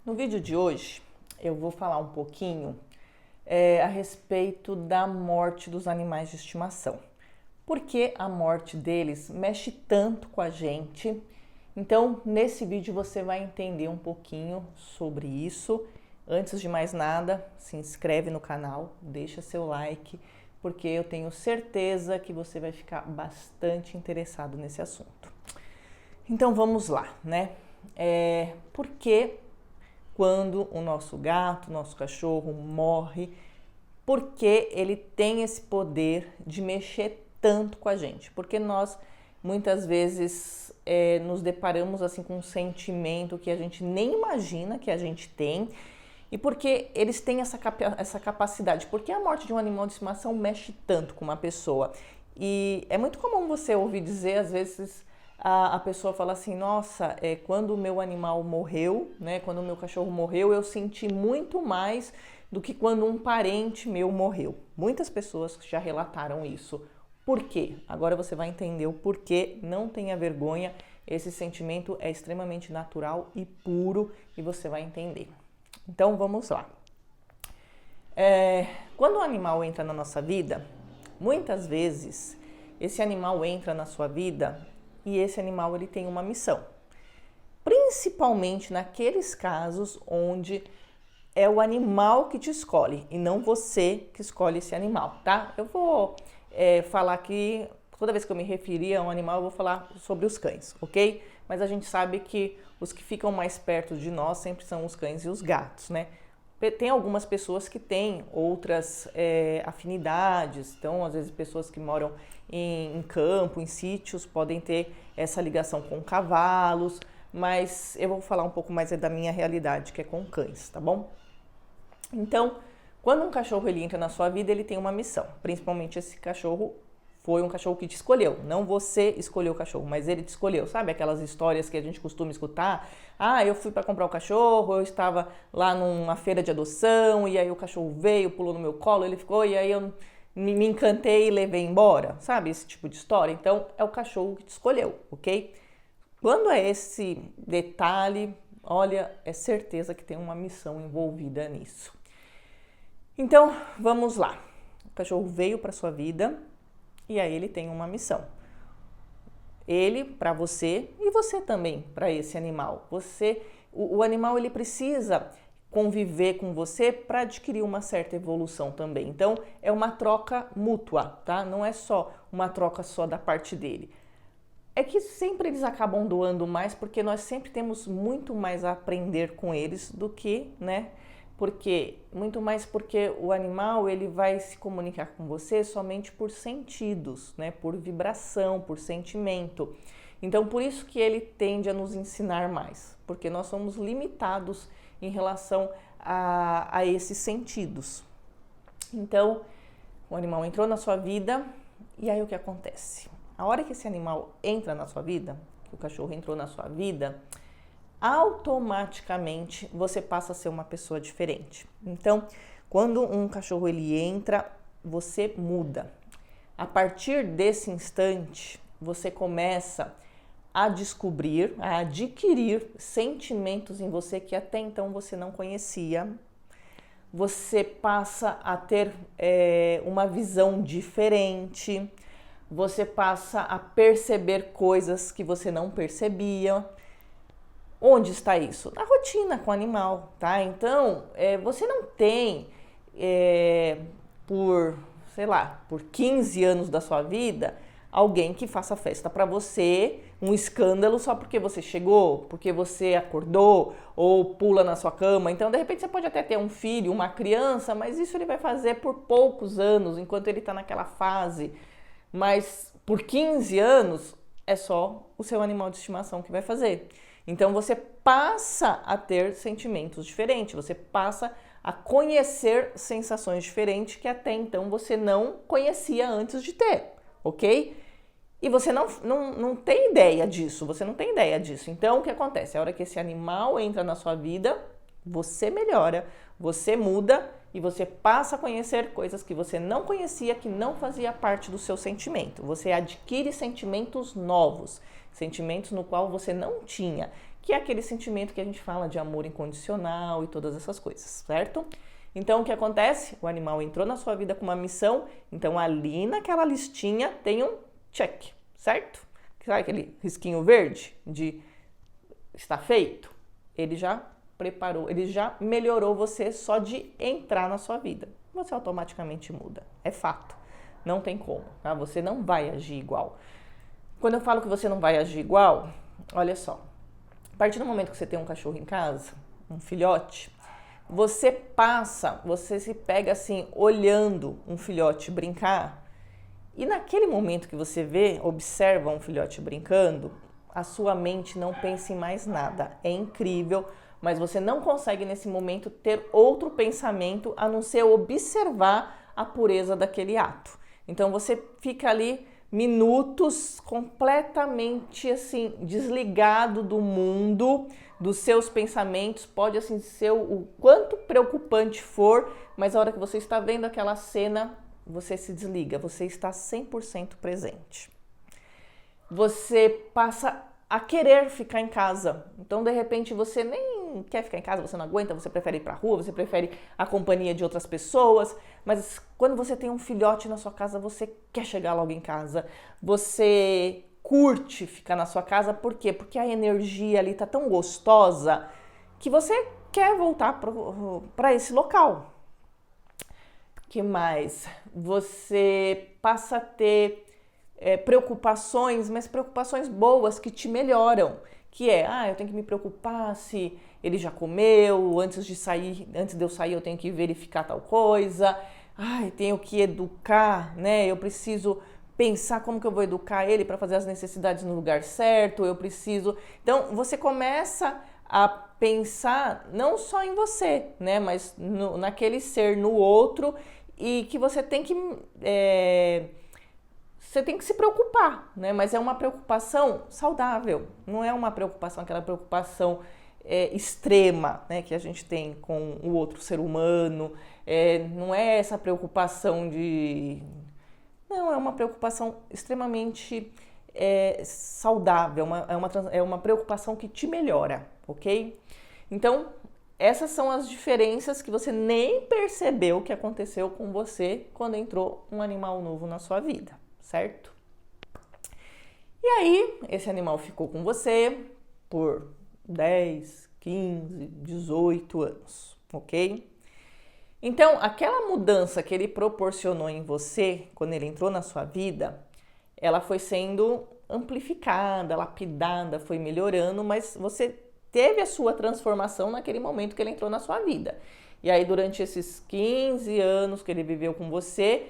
No vídeo de hoje eu vou falar um pouquinho a respeito da morte dos animais de estimação. Por que a morte deles mexe tanto com a gente? Então, nesse vídeo você vai entender um pouquinho sobre isso. Antes de mais nada, se inscreve no canal, deixa seu like, porque eu tenho certeza que você vai ficar bastante interessado nesse assunto. Então vamos lá, né? Por que quando o nosso gato, nosso cachorro morre, porque ele tem esse poder de mexer tanto com a gente? Porque nós muitas vezes nos deparamos assim com um sentimento que a gente nem imagina que a gente tem, e porque eles têm essa capacidade. Porque a morte de um animal de estimação mexe tanto com uma pessoa. E é muito comum você ouvir dizer, às vezes, a pessoa fala assim: nossa, quando o meu animal morreu, né, quando o meu cachorro morreu, eu senti muito mais do que quando um parente meu morreu. Muitas pessoas já relataram isso. Por quê? Agora você vai entender o porquê. Não tenha vergonha, esse sentimento é extremamente natural e puro e você vai entender. Então vamos lá. Quando um animal entra na nossa vida, muitas vezes esse animal entra na sua vida e esse animal ele tem uma missão. Principalmente naqueles casos onde é o animal que te escolhe e não você que escolhe esse animal, tá? Eu vou falar aqui, toda vez que eu me referir a um animal, eu vou falar sobre os cães, ok? Mas a gente sabe que os que ficam mais perto de nós sempre são os cães e os gatos, né? Tem algumas pessoas que têm outras afinidades, então às vezes pessoas que moram em campo, em sítios, podem ter essa ligação com cavalos, mas eu vou falar um pouco mais da minha realidade, que é com cães, tá bom? Então, quando um cachorro ele entra na sua vida, ele tem uma missão. Principalmente esse cachorro foi um cachorro que te escolheu. Não você escolheu o cachorro, mas ele te escolheu. Sabe aquelas histórias que a gente costuma escutar? Ah, eu fui para comprar o cachorro, eu estava lá numa feira de adoção, e aí o cachorro veio, pulou no meu colo, ele ficou, e aí eu me encantei e levei embora. Sabe esse tipo de história? Então, é o cachorro que te escolheu, ok? Quando é esse detalhe, olha, é certeza que tem uma missão envolvida nisso. Então, vamos lá. O cachorro veio para sua vida e aí ele tem uma missão. Ele para você e você também para esse animal. O animal ele precisa conviver com você para adquirir uma certa evolução também. Então, é uma troca mútua, tá? Não é só uma troca só da parte dele. É que sempre eles acabam doando mais porque nós sempre temos muito mais a aprender com eles do que, né? Porque o animal ele vai se comunicar com você somente por sentidos, né? Por vibração, por sentimento. Então, por isso que ele tende a nos ensinar mais, porque nós somos limitados em relação a esses sentidos. Então, o animal entrou na sua vida e aí o que acontece? A hora que esse animal entra na sua vida, que o cachorro entrou na sua vida, automaticamente você passa a ser uma pessoa diferente. Então, quando um cachorro ele entra, você muda. A partir desse instante, você começa a descobrir, a adquirir sentimentos em você que até então você não conhecia. Você passa a ter uma visão diferente. Você passa a perceber coisas que você não percebia. Onde está isso? Na rotina com o animal, tá? Então, você não tem, por 15 anos da sua vida, alguém que faça festa para você, um escândalo só porque você chegou, porque você acordou ou pula na sua cama. Então, de repente, você pode até ter um filho, uma criança, mas isso ele vai fazer por poucos anos, enquanto ele está naquela fase. Mas por 15 anos é só o seu animal de estimação que vai fazer. Então você passa a ter sentimentos diferentes, você passa a conhecer sensações diferentes que até então você não conhecia antes de ter, ok? E você não tem ideia disso, Então o que acontece? A hora que esse animal entra na sua vida, você melhora, você muda e você passa a conhecer coisas que você não conhecia, que não fazia parte do seu sentimento. Você adquire sentimentos novos, sentimentos no qual você não tinha. que é aquele sentimento que a gente fala de amor incondicional e todas essas coisas, certo? Então, o que acontece? O animal entrou na sua vida com uma missão, então ali naquela listinha tem um check, certo? Sabe aquele risquinho verde de está feito? Ele já preparou, ele já melhorou você só de entrar na sua vida. Você automaticamente muda, é fato, não tem como, tá? Você não vai agir igual. Quando eu falo que você não vai agir igual, olha só, a partir do momento que você tem um cachorro em casa, um filhote, você se pega assim, olhando um filhote brincar, e naquele momento que você observa um filhote brincando, a sua mente não pensa em mais nada. É incrível, mas você não consegue nesse momento ter outro pensamento a não ser observar a pureza daquele ato. Então você fica ali minutos completamente assim desligado do mundo, dos seus pensamentos, pode assim ser o quanto preocupante for, mas a hora que você está vendo aquela cena, você se desliga, você está 100% presente. Você passa a querer ficar em casa. Então, de repente, você nem quer ficar em casa, você não aguenta, você prefere ir pra rua, você prefere a companhia de outras pessoas. Mas quando você tem um filhote na sua casa, você quer chegar logo em casa. Você curte ficar na sua casa, por quê? Porque a energia ali tá tão gostosa que você quer voltar para esse local. Que mais? Você passa a ter preocupações, mas preocupações boas que te melhoram. Que eu tenho que me preocupar se ele já comeu, antes de eu sair eu tenho que verificar tal coisa. Tenho que educar, né? Eu preciso pensar como que eu vou educar ele para fazer as necessidades no lugar certo, Então, você começa a pensar não só em você, né? Mas naquele ser, no outro, e que você tem que se preocupar, né? Mas é uma preocupação saudável, não é uma preocupação, aquela preocupação extrema, né? Que a gente tem com o outro ser humano, não é essa preocupação Não, é uma preocupação extremamente saudável, é uma preocupação que te melhora, ok? Então, essas são as diferenças que você nem percebeu que aconteceu com você quando entrou um animal novo na sua vida, certo? E aí, esse animal ficou com você por 10, 15, 18 anos, ok? Então, aquela mudança que ele proporcionou em você, quando ele entrou na sua vida, ela foi sendo amplificada, lapidada, foi melhorando, mas você teve a sua transformação naquele momento que ele entrou na sua vida. E aí, durante esses 15 anos que ele viveu com você,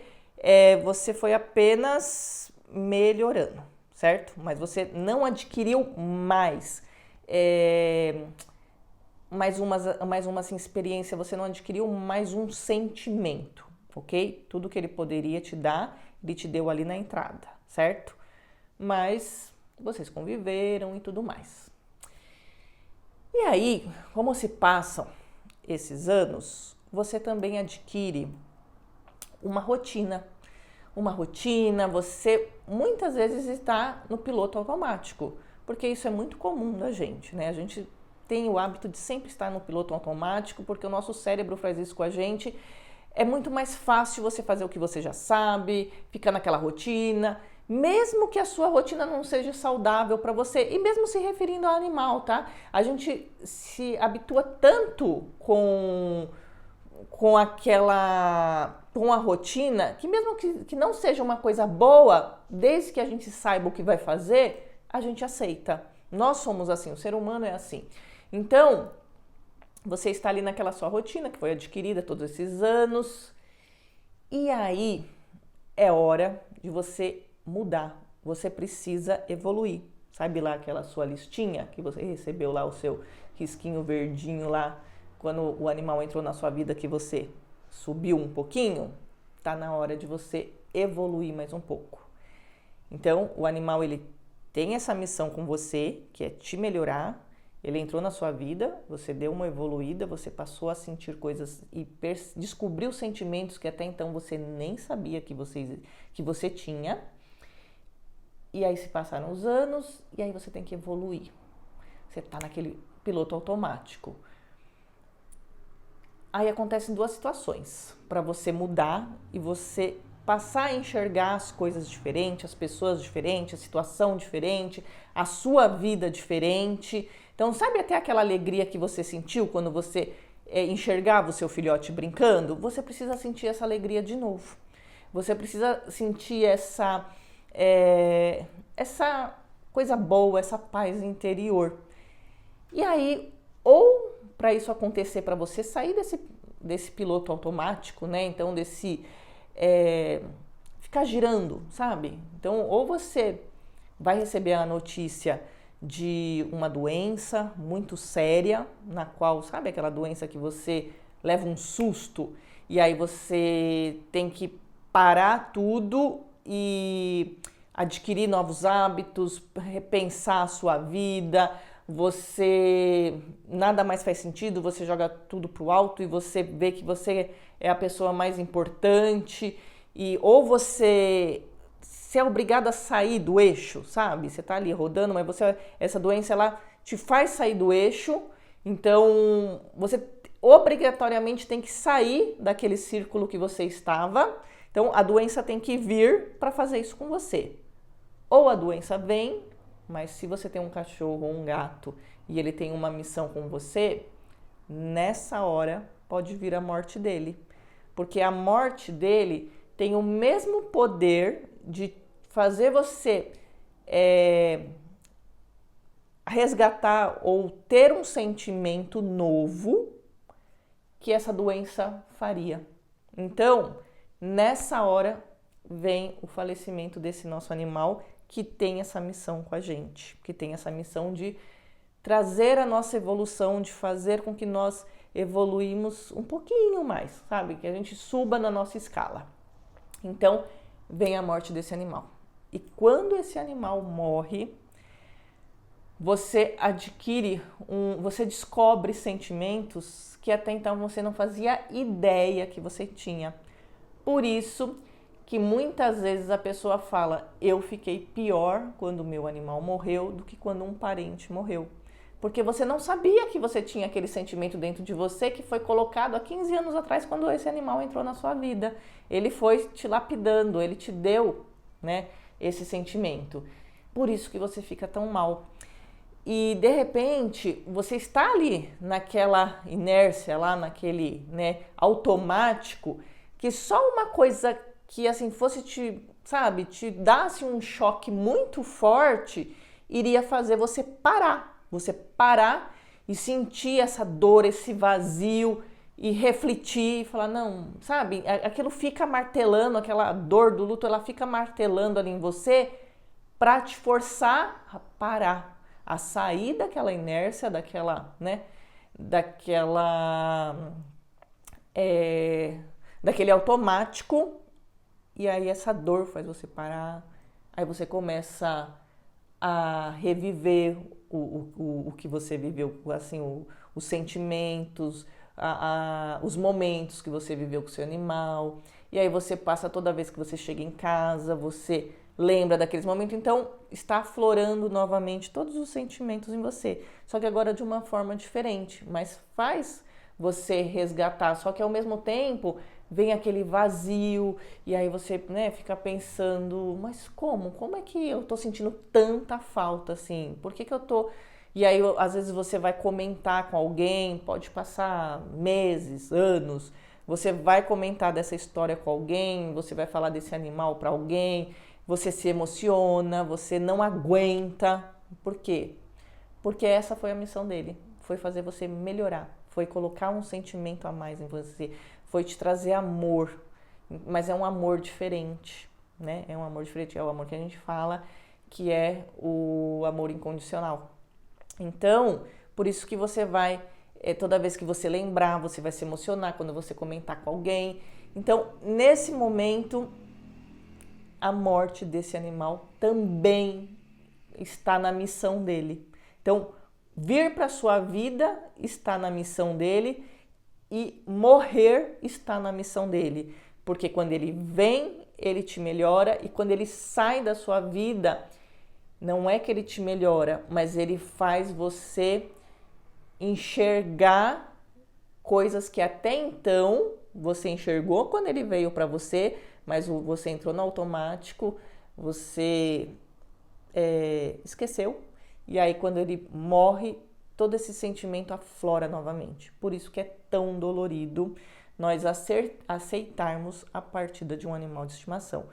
você foi apenas melhorando, certo? Mas você não adquiriu mais uma assim, experiência, você não adquiriu mais um sentimento, ok? Tudo que ele poderia te dar, ele te deu ali na entrada, certo? Mas vocês conviveram e tudo mais. E aí, como se passam esses anos, você também adquire uma rotina. Você muitas vezes está no piloto automático, porque isso é muito comum da gente, né? A gente tem o hábito de sempre estar no piloto automático, porque o nosso cérebro faz isso com a gente. É muito mais fácil você fazer o que você já sabe, ficar naquela rotina, mesmo que a sua rotina não seja saudável para você, e mesmo se referindo ao animal, tá? A gente se habitua tanto com a rotina, que mesmo que não seja uma coisa boa, desde que a gente saiba o que vai fazer, a gente aceita. Nós somos assim, o ser humano é assim. Então, você está ali naquela sua rotina que foi adquirida todos esses anos, e aí é hora de você mudar. Você precisa evoluir. Sabe lá aquela sua listinha que você recebeu lá, o seu risquinho verdinho lá, quando o animal entrou na sua vida, que você subiu um pouquinho? Tá na hora de você evoluir mais um pouco. Então, o animal, ele tem essa missão com você, que é te melhorar. Ele entrou na sua vida, você deu uma evoluída, você passou a sentir coisas e descobriu sentimentos que até então você nem sabia que você tinha. E aí se passaram os anos e aí você tem que evoluir. Você está naquele piloto automático. Aí acontecem duas situações para você mudar e você passar a enxergar as coisas diferentes, as pessoas diferentes, a situação diferente, a sua vida diferente. Então, sabe até aquela alegria que você sentiu quando você enxergava o seu filhote brincando? Você precisa sentir essa alegria de novo. Você precisa sentir essa coisa boa, essa paz interior. E aí, ou para isso acontecer, para você sair desse piloto automático, né? Então, ficar girando, sabe? Então, ou você vai receber a notícia de uma doença muito séria, na qual, sabe aquela doença que você leva um susto e aí você tem que parar tudo e adquirir novos hábitos, repensar a sua vida, você nada mais faz sentido, você joga tudo pro alto e você vê que você é a pessoa mais importante ou você é obrigado a sair do eixo, sabe? Você tá ali rodando, mas essa doença ela te faz sair do eixo, então você obrigatoriamente tem que sair daquele círculo que você estava. Então a doença tem que vir para fazer isso com você. Ou a doença vem, mas se você tem um cachorro ou um gato e ele tem uma missão com você, nessa hora pode vir a morte dele. Porque a morte dele tem o mesmo poder de fazer você resgatar ou ter um sentimento novo que essa doença faria. Então, nessa hora vem o falecimento desse nosso animal que tem essa missão com a gente, que tem essa missão de trazer a nossa evolução, de fazer com que nós evoluímos um pouquinho mais, sabe? Que a gente suba na nossa escala. Então, vem a morte desse animal. E quando esse animal morre, você você descobre sentimentos que até então você não fazia ideia que você tinha. Por isso que muitas vezes a pessoa fala, eu fiquei pior quando o meu animal morreu do que quando um parente morreu. Porque você não sabia que você tinha aquele sentimento dentro de você que foi colocado há 15 anos atrás quando esse animal entrou na sua vida. Ele foi te lapidando, ele te deu, né, esse sentimento. Por isso que você fica tão mal. E de repente você está ali naquela inércia, lá naquele, né, automático, que só uma coisa que assim fosse te dasse um choque muito forte, iria fazer você parar e sentir essa dor, esse vazio e refletir e falar, não, sabe, aquilo fica martelando, aquela dor do luto, ela fica martelando ali em você para te forçar a parar, a sair daquela inércia, daquele automático. E aí essa dor faz você parar, aí você começa a reviver o que você viveu, assim, os sentimentos, os momentos que você viveu com o seu animal. E aí você passa toda vez que você chega em casa, você lembra daqueles momentos. Então está aflorando novamente todos os sentimentos em você. Só que agora de uma forma diferente, mas faz você resgatar. Só que ao mesmo tempo vem aquele vazio e aí você, né, fica pensando, mas como é que eu tô sentindo tanta falta assim? Por que eu tô... E aí às vezes você vai comentar com alguém, pode passar meses, anos, você vai comentar dessa história com alguém, você vai falar desse animal para alguém, você se emociona, você não aguenta. Por quê? Porque essa foi a missão dele, foi fazer você melhorar, foi colocar um sentimento a mais em você, foi te trazer amor, mas é um amor diferente, né? É um amor diferente, é o amor que a gente fala, que é o amor incondicional. Então, por isso que você vai, toda vez que você lembrar, você vai se emocionar quando você comentar com alguém. Então, nesse momento, a morte desse animal também está na missão dele. Então, vir para a sua vida está na missão dele e morrer está na missão dele. Porque quando ele vem, ele te melhora, e quando ele sai da sua vida, não é que ele te melhora, mas ele faz você enxergar coisas que até então você enxergou quando ele veio para você, mas você entrou no automático, você esqueceu, e aí quando ele morre, todo esse sentimento aflora novamente. Por isso que é tão dolorido nós aceitarmos a partida de um animal de estimação.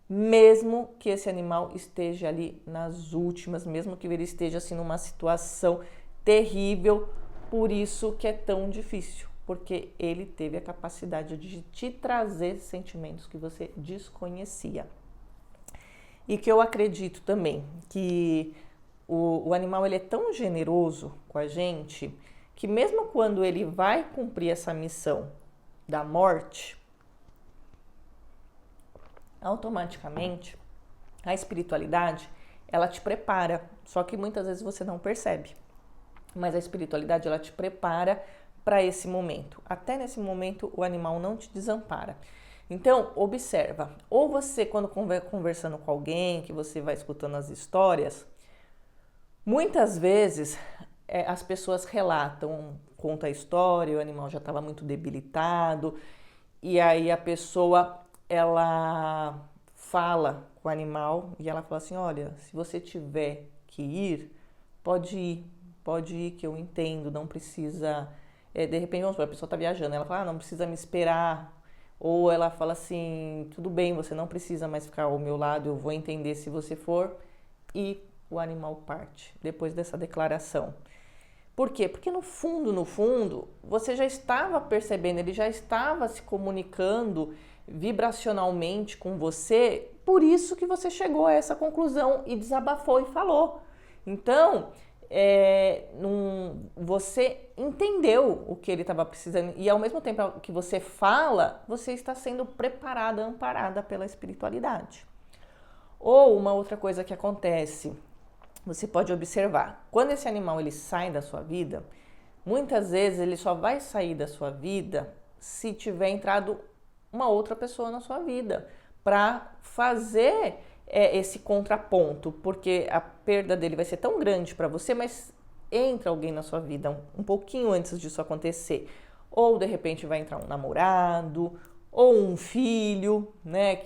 Mesmo que esse animal esteja ali nas últimas, mesmo que ele esteja assim numa situação terrível, por isso que é tão difícil, porque ele teve a capacidade de te trazer sentimentos que você desconhecia. E que eu acredito também que o animal ele é tão generoso com a gente que mesmo quando ele vai cumprir essa missão da morte, automaticamente a espiritualidade ela te prepara, só que muitas vezes você não percebe. Mas a espiritualidade ela te prepara para esse momento. Até nesse momento o animal não te desampara. Então, observa, ou você quando conversando com alguém, que você vai escutando as histórias, muitas vezes as pessoas relatam, conta a história, o animal já estava muito debilitado, e aí a pessoa, ela fala com o animal e ela fala assim, olha, se você tiver que ir, pode ir que eu entendo, não precisa, de repente, vamos supor, a pessoa está viajando, ela fala, não precisa me esperar, ou ela fala assim, tudo bem, você não precisa mais ficar ao meu lado, eu vou entender se você for, e o animal parte, depois dessa declaração. Por quê? Porque no fundo, você já estava percebendo, ele já estava se comunicando vibracionalmente com você, por isso que você chegou a essa conclusão e desabafou e falou. Então, você entendeu o que ele estava precisando e ao mesmo tempo que você fala, você está sendo preparada, amparada pela espiritualidade. Ou uma outra coisa que acontece, você pode observar, quando esse animal ele sai da sua vida, muitas vezes ele só vai sair da sua vida se tiver entrado uma outra pessoa na sua vida, para fazer esse contraponto, porque a perda dele vai ser tão grande para você, mas entra alguém na sua vida um pouquinho antes disso acontecer. Ou de repente vai entrar um namorado, ou um filho, né?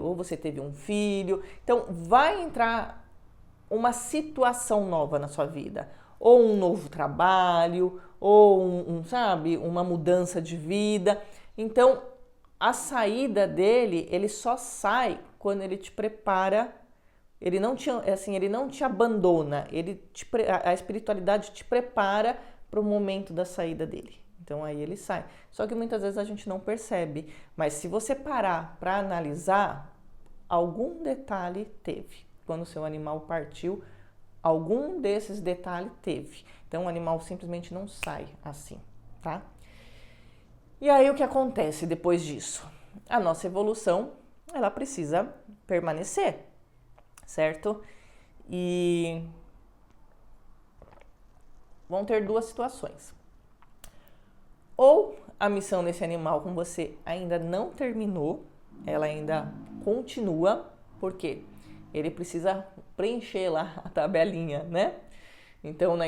Ou você teve um filho. Então vai entrar uma situação nova na sua vida. Ou um novo trabalho, ou uma mudança de vida. Então a saída dele, ele só sai quando ele te prepara, ele não te abandona, a espiritualidade te prepara para o momento da saída dele. Então aí ele sai. Só que muitas vezes a gente não percebe, mas se você parar para analisar, algum detalhe teve. Quando o seu animal partiu, algum desses detalhes teve. Então o animal simplesmente não sai assim, tá? E aí o que acontece depois disso? A nossa evolução, ela precisa permanecer, certo? E vão ter duas situações. Ou a missão desse animal com você ainda não terminou, ela ainda continua, porque ele precisa preencher lá a tabelinha, né? Então a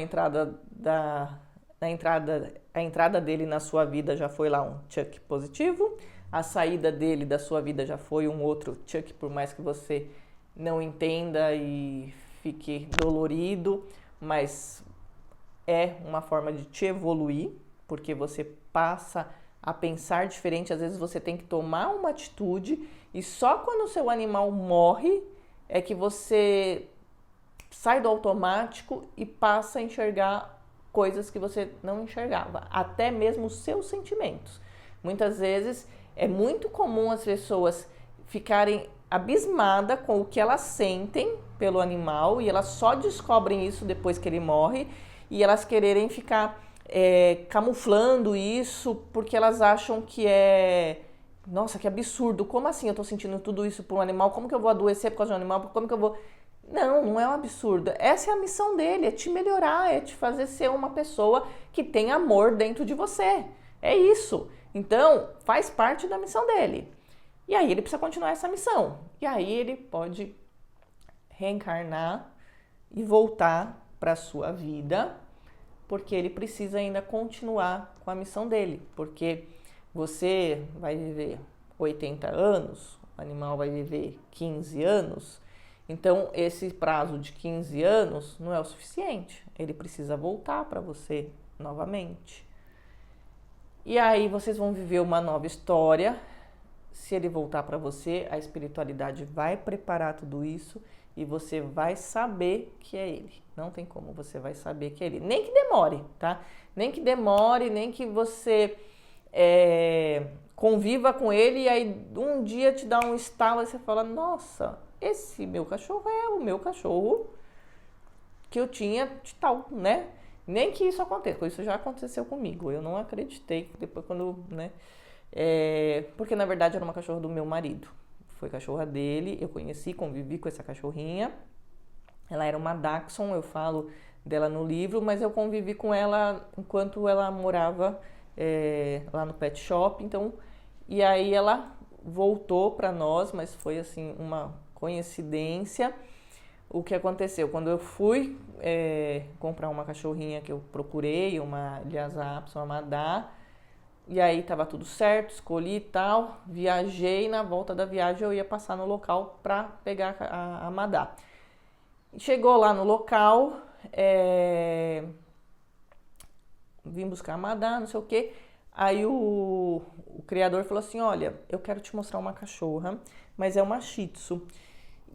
entrada dele na sua vida já foi lá um check positivo, a saída dele da sua vida já foi um outro check, por mais que você não entenda e fique dolorido, mas é uma forma de te evoluir, porque você passa a pensar diferente, às vezes você tem que tomar uma atitude e só quando o seu animal morre é que você sai do automático e passa a enxergar coisas que você não enxergava, até mesmo os seus sentimentos. Muitas vezes é muito comum as pessoas ficarem abismadas com o que elas sentem pelo animal e elas só descobrem isso depois que ele morre e elas quererem ficar camuflando isso porque elas acham que nossa, que absurdo, como assim eu tô sentindo tudo isso por um animal, como que eu vou adoecer por causa de um animal, como que eu vou... Não é um absurdo. Essa é a missão dele, é te melhorar, é te fazer ser uma pessoa que tem amor dentro de você. É isso. Então, faz parte da missão dele. E aí ele precisa continuar essa missão. E aí ele pode reencarnar e voltar para a sua vida, porque ele precisa ainda continuar com a missão dele, porque você vai viver 80 anos, o animal vai viver 15 anos, então esse prazo de 15 anos não é o suficiente, ele precisa voltar para você novamente. E aí vocês vão viver uma nova história. Se ele voltar para você, a espiritualidade vai preparar tudo isso e você vai saber que é ele. Não tem como, você vai saber que é ele. Nem que demore, tá? Nem que demore, nem que você conviva com ele e aí um dia te dá um estalo e você fala, nossa, esse meu cachorro é o meu cachorro que eu tinha de tal, né? Nem que isso aconteça, isso já aconteceu comigo. Eu não acreditei depois quando, né? Porque na verdade era uma cachorra do meu marido. Foi cachorra dele, eu conheci, convivi com essa cachorrinha. Ela era uma Dachshund, eu falo dela no livro, mas eu convivi com ela enquanto ela morava lá no pet shop. Então, e aí ela voltou para nós, mas foi assim uma coincidência. O que aconteceu? Quando eu fui comprar uma cachorrinha que eu procurei, uma Lhasa Apso, uma Madá, e aí tava tudo certo, escolhi e tal, viajei, na volta da viagem eu ia passar no local para pegar a Madá. Chegou lá no local, vim buscar a Madá, não sei o que, aí o criador falou assim, olha, eu quero te mostrar uma cachorra, mas é uma Shih Tzu.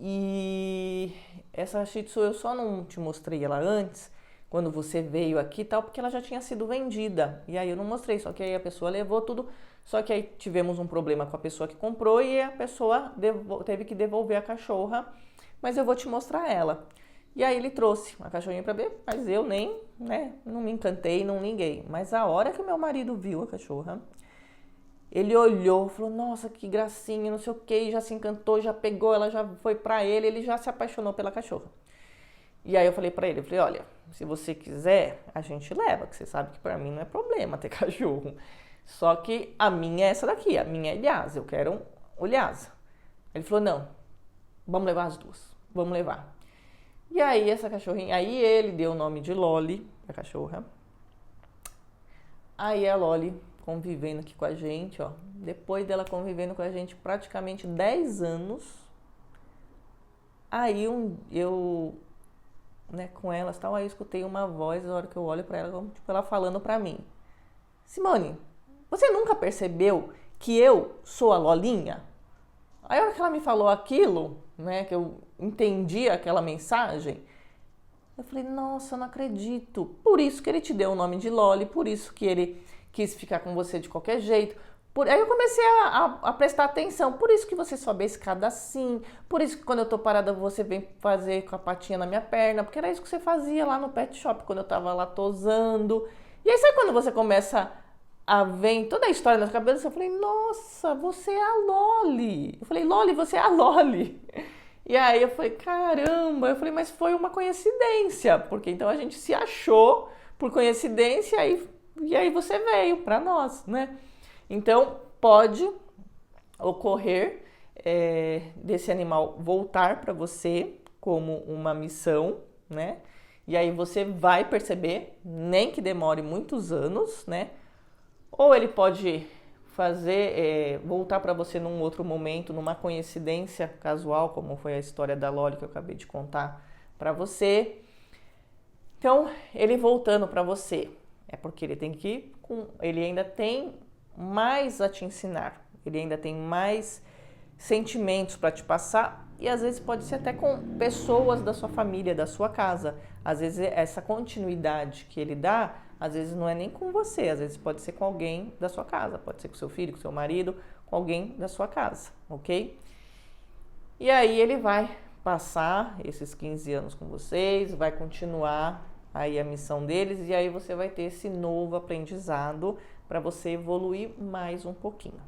E essa Shih Tzu eu só não te mostrei ela antes, quando você veio aqui e tal, porque ela já tinha sido vendida. E aí eu não mostrei, só que aí a pessoa levou tudo, só que aí tivemos um problema com a pessoa que comprou e a pessoa teve que devolver a cachorra, mas eu vou te mostrar ela. E aí ele trouxe a cachorrinha pra ver, mas eu nem, né, não me encantei, não liguei. Mas a hora que o meu marido viu a cachorra, ele olhou, falou, nossa, que gracinha, não sei o que, já se encantou, já pegou, ela já foi pra ele já se apaixonou pela cachorra. E aí eu falei pra ele, eu falei, olha, se você quiser, a gente leva, que você sabe que pra mim não é problema ter cachorro. Só que a minha é essa daqui, a minha é Lhasa, eu quero o Lhasa. Ele falou, não, vamos levar as duas, vamos levar. E aí essa cachorrinha, aí ele deu o nome de Loli, a cachorra. Aí a Loli convivendo aqui com a gente, ó. Depois dela convivendo com a gente praticamente 10 anos, aí eu, né, com elas tal, aí eu escutei uma voz, na hora que eu olho pra ela, tipo, ela falando pra mim, Simone, você nunca percebeu que eu sou a Lolinha? Aí a hora que ela me falou aquilo, né, que eu entendi aquela mensagem, eu falei, nossa, eu não acredito. Por isso que ele te deu o nome de Loli, por isso que ele quis ficar com você de qualquer jeito. Aí eu comecei a prestar atenção, por isso que você sobe a escada assim, por isso que quando eu tô parada você vem fazer com a patinha na minha perna, porque era isso que você fazia lá no pet shop, quando eu tava lá tosando. E aí sabe quando você começa a ver toda a história na sua cabeça, eu falei, nossa, você é a Loli. Eu falei, Loli, você é a Loli. E aí eu falei, caramba, eu falei, mas foi uma coincidência, porque então a gente se achou por coincidência e aí você veio pra nós, né? Então, pode ocorrer desse animal voltar para você como uma missão, né? E aí você vai perceber, nem que demore muitos anos, né? Ou ele pode voltar para você num outro momento, numa coincidência casual, como foi a história da Loli que eu acabei de contar para você. Então, ele voltando para você, é porque ele ainda tem mais a te ensinar, ele ainda tem mais sentimentos para te passar e às vezes pode ser até com pessoas da sua família, da sua casa. Às vezes essa continuidade que ele dá, às vezes não é nem com você, às vezes pode ser com alguém da sua casa, pode ser com seu filho, com seu marido, com alguém da sua casa, ok? E aí ele vai passar esses 15 anos com vocês, vai continuar aí a missão deles e aí você vai ter esse novo aprendizado para você evoluir mais um pouquinho.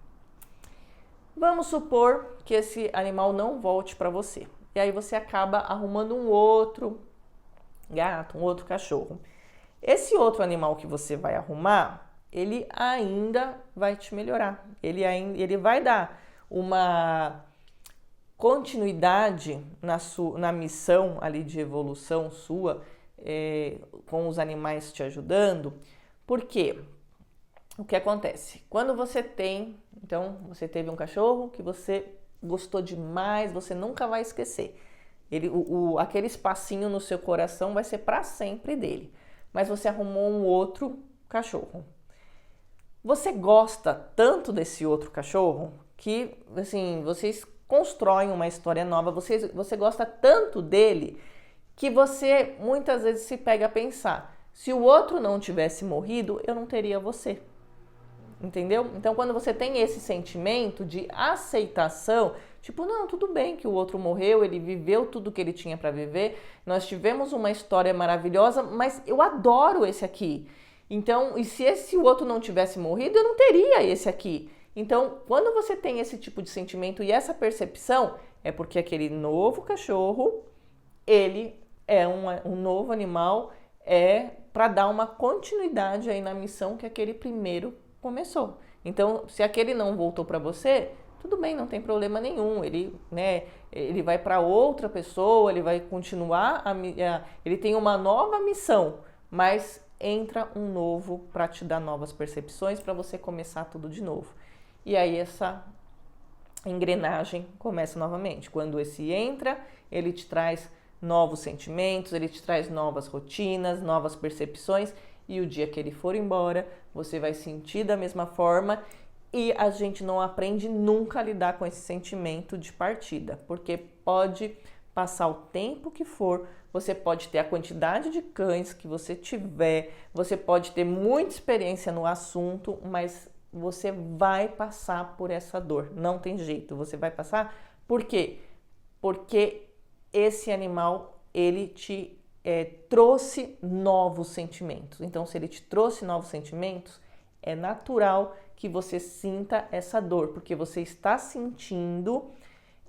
Vamos supor que esse animal não volte para você. E aí você acaba arrumando um outro gato, um outro cachorro. Esse outro animal que você vai arrumar, ele ainda vai te melhorar. Ele vai dar continuidade na missão ali de evolução sua, com os animais te ajudando. Por quê? O que acontece? Quando você teve um cachorro que você gostou demais, você nunca vai esquecer. Aquele espacinho no seu coração vai ser para sempre dele. Mas você arrumou um outro cachorro. Você gosta tanto desse outro cachorro que, assim, vocês constroem uma história nova, você gosta tanto dele que você muitas vezes se pega a pensar, se o outro não tivesse morrido, eu não teria você. Entendeu? Então, quando você tem esse sentimento de aceitação, tipo, não, tudo bem que o outro morreu, ele viveu tudo que ele tinha para viver, nós tivemos uma história maravilhosa, mas eu adoro esse aqui. Então, e se esse outro não tivesse morrido, eu não teria esse aqui. Então, quando você tem esse tipo de sentimento e essa percepção, é porque aquele novo cachorro, ele é um novo animal, para dar uma continuidade aí na missão que aquele primeiro começou. Então, se aquele não voltou para você, tudo bem, não tem problema nenhum. Ele vai para outra pessoa, ele vai continuar, ele tem uma nova missão, mas entra um novo para te dar novas percepções, para você começar tudo de novo. E aí essa engrenagem começa novamente. Quando esse entra, ele te traz novos sentimentos, ele te traz novas rotinas, novas percepções, e o dia que ele for embora, você vai sentir da mesma forma, e a gente não aprende nunca a lidar com esse sentimento de partida, porque pode passar o tempo que for, você pode ter a quantidade de cães que você tiver, você pode ter muita experiência no assunto, mas você vai passar por essa dor, não tem jeito, você vai passar. Por quê? Porque esse animal, ele te trouxe novos sentimentos. Então, se ele te trouxe novos sentimentos, é natural que você sinta essa dor, porque você está sentindo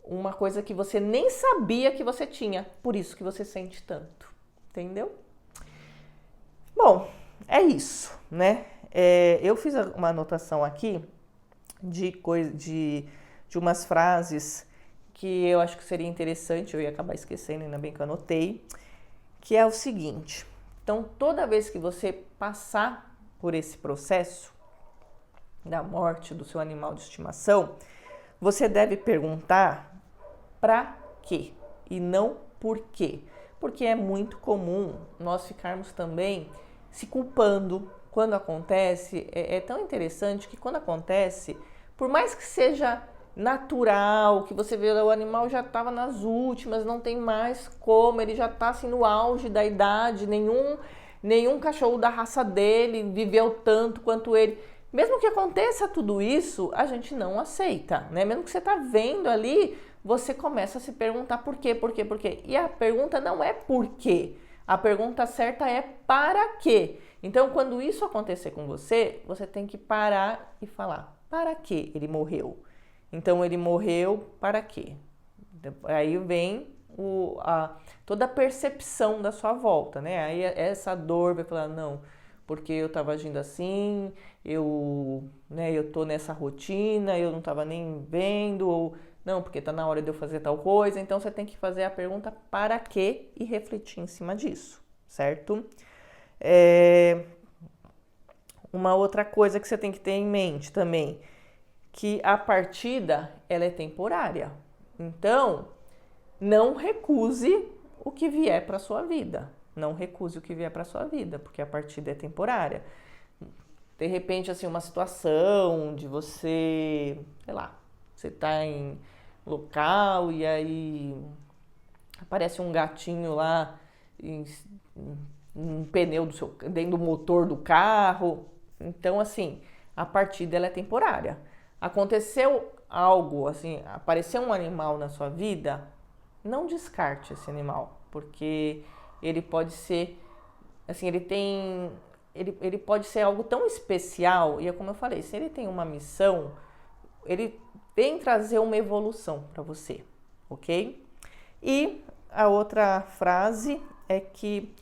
uma coisa que você nem sabia que você tinha, por isso que você sente tanto, entendeu? Bom, é isso, né? Eu fiz uma anotação aqui de umas frases que eu acho que seria interessante, eu ia acabar esquecendo, ainda bem que eu anotei, que é o seguinte: então, toda vez que você passar por esse processo da morte do seu animal de estimação, você deve perguntar para quê e não por quê. Porque é muito comum nós ficarmos também se culpando quando acontece. É tão interessante que quando acontece, por mais que seja natural, que você vê o animal já estava nas últimas, não tem mais como, ele já está assim no auge da idade, nenhum cachorro da raça dele viveu tanto quanto ele. Mesmo que aconteça tudo isso, a gente não aceita, né? Mesmo que você está vendo ali, você começa a se perguntar por quê. E a pergunta não é por quê, a pergunta certa é para quê. Então, quando isso acontecer com você, você tem que parar e falar, para que ele morreu? Então, ele morreu para quê? Aí vem toda a percepção da sua volta, né? Aí essa dor vai falar, não, porque eu estava agindo assim, eu tô nessa rotina, eu não estava nem vendo, ou não, porque está na hora de eu fazer tal coisa. Então, você tem que fazer a pergunta para quê e refletir em cima disso, certo? Uma outra coisa que você tem que ter em mente também, que a partida, ela é temporária. Então, não recuse o que vier para sua vida. Não recuse o que vier para sua vida, porque a partida é temporária. De repente, assim, uma situação de você, sei lá, você tá em local e aí aparece um gatinho lá um pneu dentro do motor do carro. Então, assim, a partida ela é temporária. Aconteceu algo, assim, apareceu um animal na sua vida, não descarte esse animal, porque ele pode ser, assim, ele pode ser algo tão especial, e é como eu falei, se ele tem uma missão, ele vem trazer uma evolução para você, ok? E a outra frase é que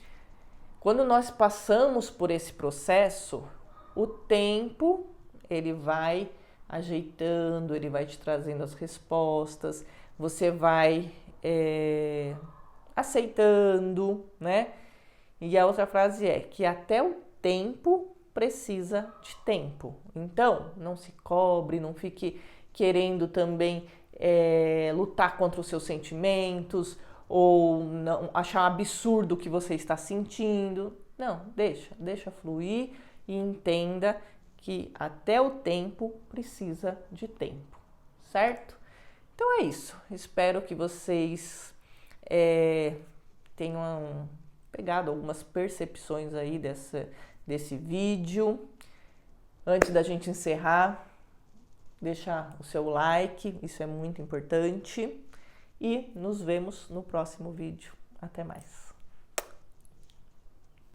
quando nós passamos por esse processo, o tempo, ele vai ajeitando, ele vai te trazendo as respostas, você vai aceitando, né? E a outra frase é que até o tempo precisa de tempo. Então, não se cobre, não fique querendo também lutar contra os seus sentimentos ou não achar absurdo o que você está sentindo. Não, deixa fluir e entenda que até o tempo precisa de tempo, certo? Então é isso. Espero que vocês tenham pegado algumas percepções aí desse vídeo. Antes da gente encerrar, deixa o seu like, isso é muito importante. E nos vemos no próximo vídeo. Até mais.